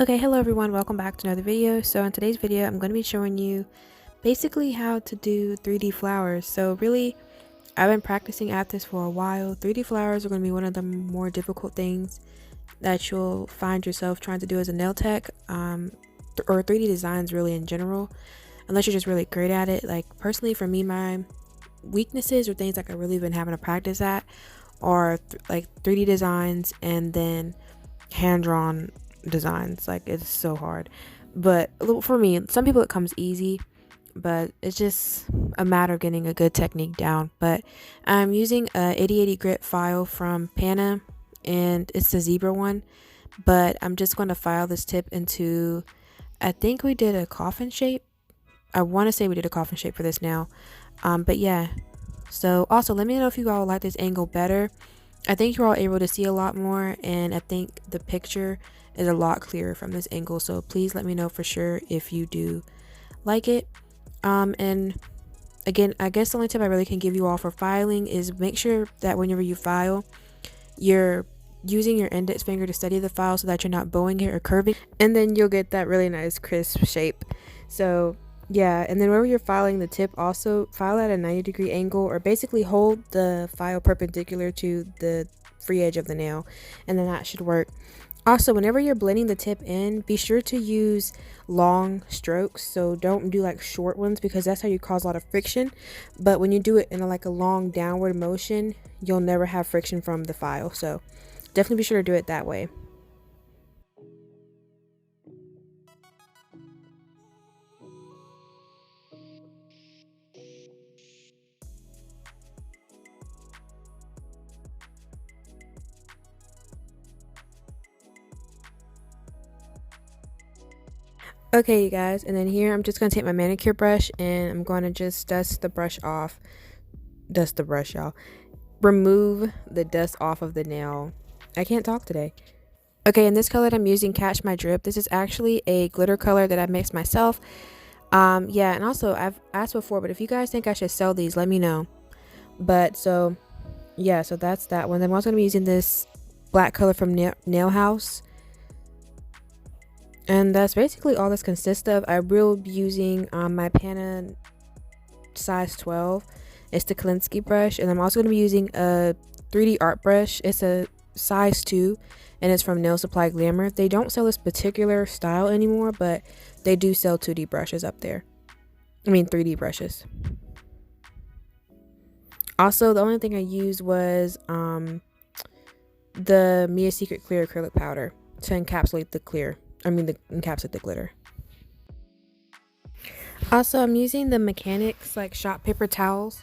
Okay, hello everyone, welcome back to another video. So in today's video, I'm going to be showing you basically how to do 3D flowers. So really, I've been practicing at this for a while. 3D flowers are going to be one of the more difficult things that you'll find yourself trying to do as a nail tech, or 3D designs really in general, unless you're just really great at it. Like personally for me, my weaknesses or things like I really been having to practice at are like 3D designs and then hand-drawn designs. Like it's so hard, but for me, some people it comes easy, but it's just a matter of getting a good technique down. But I'm using a 8080 grit file from Pana, and it's the zebra one, but I'm just going to file this tip into, I think we did a coffin shape. I want to say we did a coffin shape for this now, but yeah. So also let me know if you all like this angle better. I think you're all able to see a lot more, and I think the picture is a lot clearer from this angle, so please let me know for sure if you do like it. And again, I guess the only tip I really can give you all for filing is make sure that whenever you file, you're using your index finger to steady the file so that you're not bowing it or curving, and then you'll get that really nice crisp shape. So yeah, and then whenever you're filing the tip, also file at a 90-degree angle, or basically hold the file perpendicular to the free edge of the nail, and then that should work. Also, whenever you're blending the tip in, be sure to use long strokes. So don't do like short ones, because that's how you cause a lot of friction. But when you do it in like a long downward motion, you'll never have friction from the file. So definitely be sure to do it that way. Okay, you guys, and then here I'm just going to take my manicure brush and I'm going to just dust the brush off. Dust the brush, y'all. Remove the dust off of the nail. I can't talk today. Okay, in this color that I'm using, Catch My Drip. This is actually a glitter color that I mixed myself. Yeah, and also I've asked before, but if you guys think I should sell these, let me know. But so, yeah, so that's that one. Then I'm also going to be using this black color from Nail House. And that's basically all this consists of. I will be using my Pana size 12. It's the Kalinsky brush. And I'm also going to be using a 3D art brush. It's a size 2, and it's from Nail Supply Glamour. They don't sell this particular style anymore, but they do sell 2D brushes up there. I mean 3D brushes. Also, the only thing I used was the Mia Secret Clear Acrylic Powder to encapsulate the encapsulate the glitter. Also, I'm using the Mechanics like shop paper towels.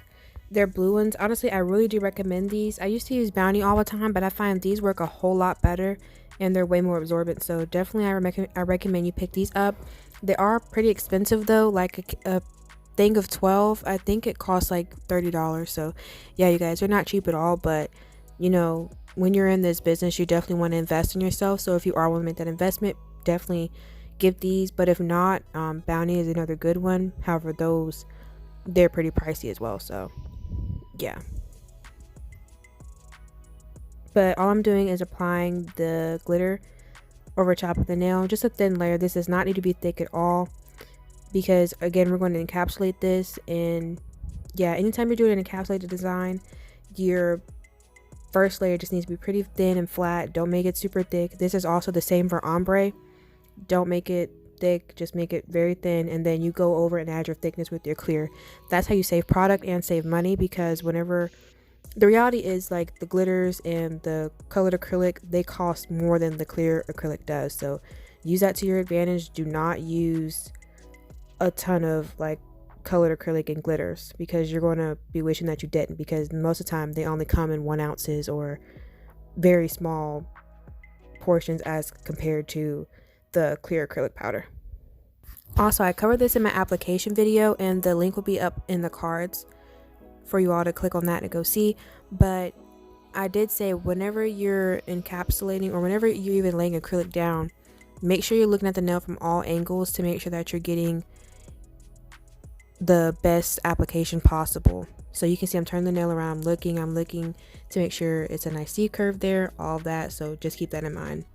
They're blue ones. Honestly, I really do recommend these. I used to use Bounty all the time, but I find these work a whole lot better and they're way more absorbent. So definitely I recommend you pick these up. They are pretty expensive though, like a thing of 12. I think it costs like $30. So yeah, you guys, they're not cheap at all, but you know, when you're in this business, you definitely want to invest in yourself. So if you are want to make that investment, definitely give these. But if not, Bounty is another good one. However, they're pretty pricey as well, so yeah. But all I'm doing is applying the glitter over top of the nail, just a thin layer. This does not need to be thick at all, because again, we're going to encapsulate this. And yeah, anytime you're doing an encapsulated design, your first layer just needs to be pretty thin and flat. Don't make it super thick. This is also the same for ombre. Don't make it thick, just make it very thin, and then you go over and add your thickness with your clear. That's how you save product and save money, because whenever the reality is, like, the glitters and the colored acrylic, they cost more than the clear acrylic does. So use that to your advantage. Do not use a ton of like colored acrylic and glitters, because you're going to be wishing that you didn't, because most of the time they only come in 1 ounces or very small portions as compared to the clear acrylic powder. Also, I covered this in my application video, and the link will be up in the cards for you all to click on that to go see. But I did say, whenever you're encapsulating or whenever you're even laying acrylic down, make sure you're looking at the nail from all angles to make sure that you're getting the best application possible. So you can see I'm turning the nail around, I'm looking to make sure it's a nice C curve there, all of that. So just keep that in mind.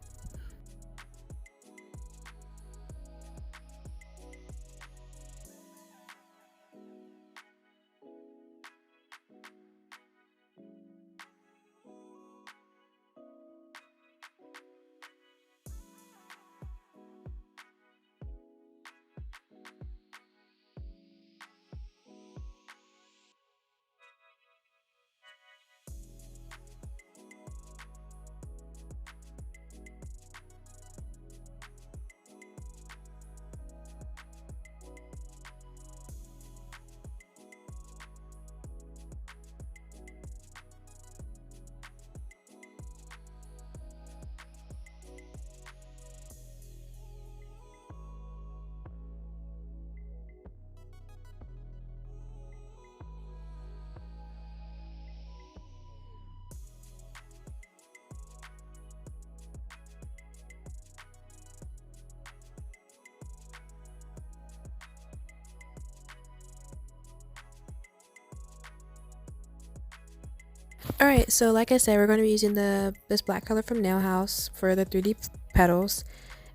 Alright, so like I said, we're going to be using this black color from Nail House for the 3D petals.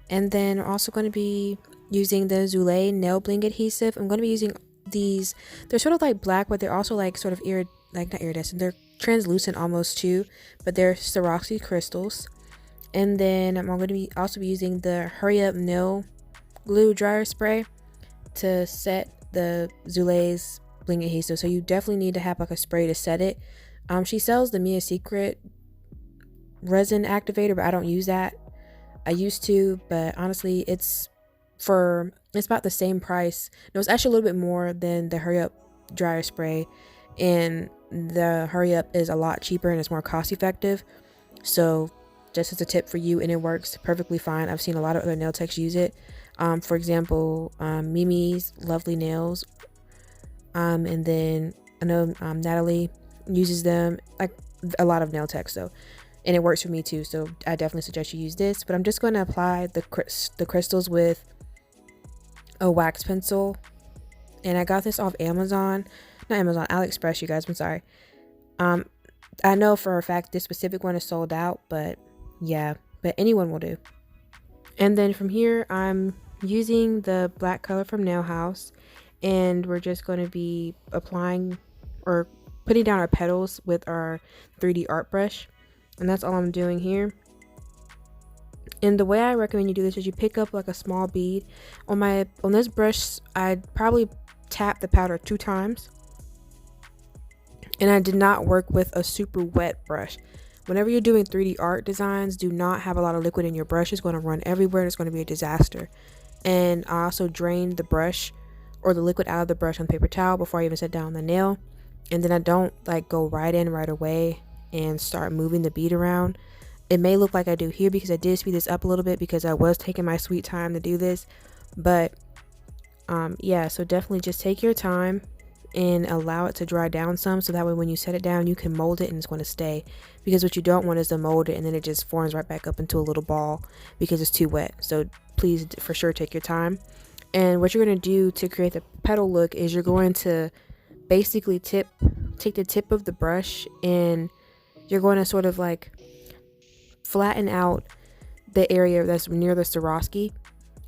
And then we're also going to be using the Zulay nail bling adhesive. I'm going to be using these. They're sort of like black, but they're also like sort of not iridescent. They're translucent almost too, but they're Swarovski crystals. And then I'm going to be also be using the Hurry Up Nail Glue Dryer Spray to set the Zulay's bling adhesive. So you definitely need to have like a spray to set it. She sells the Mia Secret resin activator, but I don't use that. I used to, but honestly, it's about the same price. No, it's actually a little bit more than the Hurry Up dryer spray, and the Hurry Up is a lot cheaper and it's more cost effective. So just as a tip for you, and it works perfectly fine. I've seen a lot of other nail techs use it. For example, Mimi's Lovely Nails, and then I know Natalie uses them, like a lot of nail techs though, and it works for me too, so I definitely suggest you use this. But I'm just going to apply the crystals with a wax pencil, and I got this off AliExpress, you guys, I'm sorry. I know for a fact this specific one is sold out, but yeah, but anyone will do. And then from here, I'm using the black color from Nail House, and we're just going to be applying or putting down our petals with our 3D art brush, and that's all I'm doing here. And the way I recommend you do this is you pick up like a small bead. On this brush, I'd probably tap the powder 2 times, and I did not work with a super wet brush. Whenever you're doing 3D art designs, do not have a lot of liquid in your brush. It's going to run everywhere. It's going to be a disaster. And I also drained the brush or the liquid out of the brush on paper towel before I even set down the nail. And then I don't like go right in right away and start moving the bead around. It may look like I do here because I did speed this up a little bit because I was taking my sweet time to do this. But yeah, so definitely just take your time and allow it to dry down some, so that way when you set it down you can mold it and it's going to stay, because what you don't want is to mold it and then it just forms right back up into a little ball because it's too wet. So please for sure take your time. And what you're going to do to create the petal look is you're going to basically take the tip of the brush and you're going to sort of like flatten out the area that's near the Swarovski,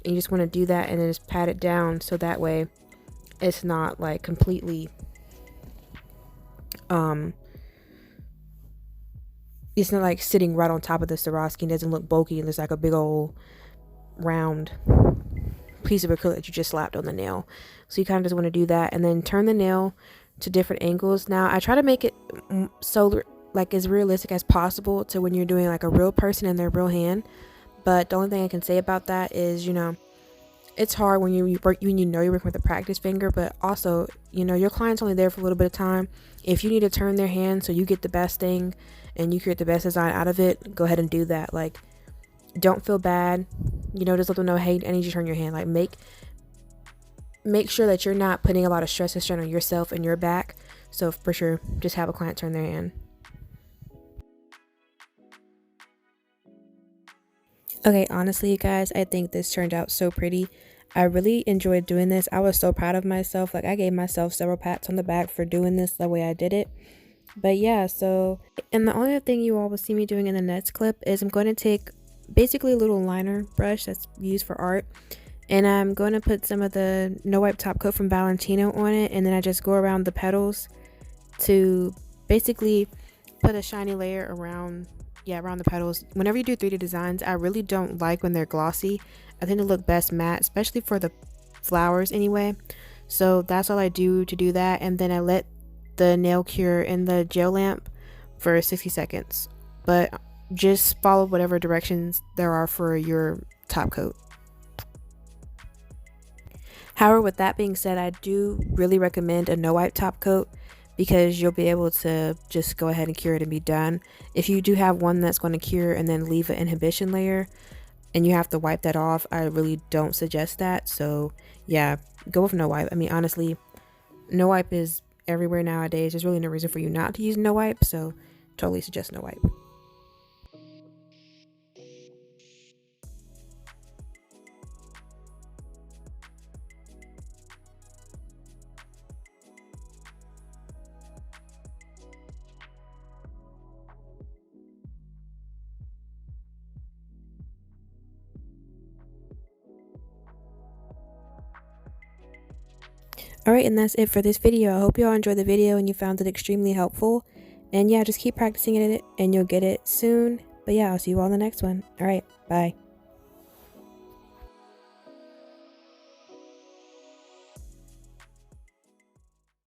and you just want to do that and then just pat it down so that way it's not like completely it's not like sitting right on top of the Swarovski and doesn't look bulky and there's like a big old round piece of acrylic that you just slapped on the nail. So you kind of just want to do that and then turn the nail to different angles. Now I try to make it so like as realistic as possible to when you're doing like a real person in their real hand, but the only thing I can say about that is, you know, it's hard when you know you're working with a practice finger, but also, you know, your client's only there for a little bit of time. If you need to turn their hand so you get the best thing and you create the best design out of it, go ahead and do that. Like, don't feel bad, you know, just let them know, hey, I need you to turn your hand. Like, make sure that you're not putting a lot of stress and strain on yourself and your back. So for sure, just have a client turn their hand. Okay, honestly, you guys, I think this turned out so pretty. I really enjoyed doing this. I was so proud of myself. Like, I gave myself several pats on the back for doing this the way I did it. But yeah, so, and the only thing you all will see me doing in the next clip is I'm going to take basically a little liner brush that's used for art, and I'm going to put some of the No Wipe Top Coat from Valentino on it, and then I just go around the petals to basically put a shiny layer around the petals. Whenever you do 3D designs, I really don't like when they're glossy. I think they look best matte, especially for the flowers anyway. So that's all I do to do that, and then I let the nail cure in the gel lamp for 60 seconds. But just follow whatever directions there are for your top coat. However, with that being said, I do really recommend a no wipe top coat because you'll be able to just go ahead and cure it and be done. If you do have one that's going to cure and then leave an inhibition layer and you have to wipe that off, I really don't suggest that. So yeah, go with no wipe. I mean, honestly, no wipe is everywhere nowadays. There's really no reason for you not to use no wipe, so totally suggest no wipe. Alright, and that's it for this video. I hope you all enjoyed the video and you found it extremely helpful. And yeah, just keep practicing it and you'll get it soon. But yeah, I'll see you all in the next one. Alright, bye.